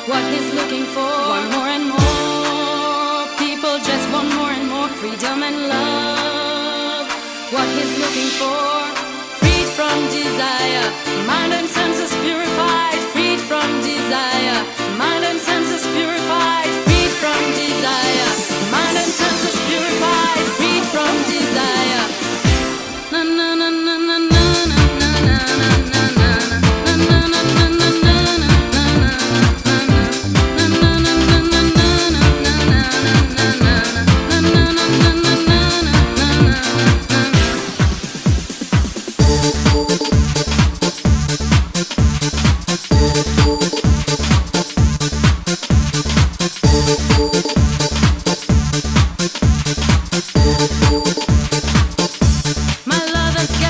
what he's looking for. Want more and more. People just want more and more freedom and love. What he's looking for. Freed from desire, mind and senses.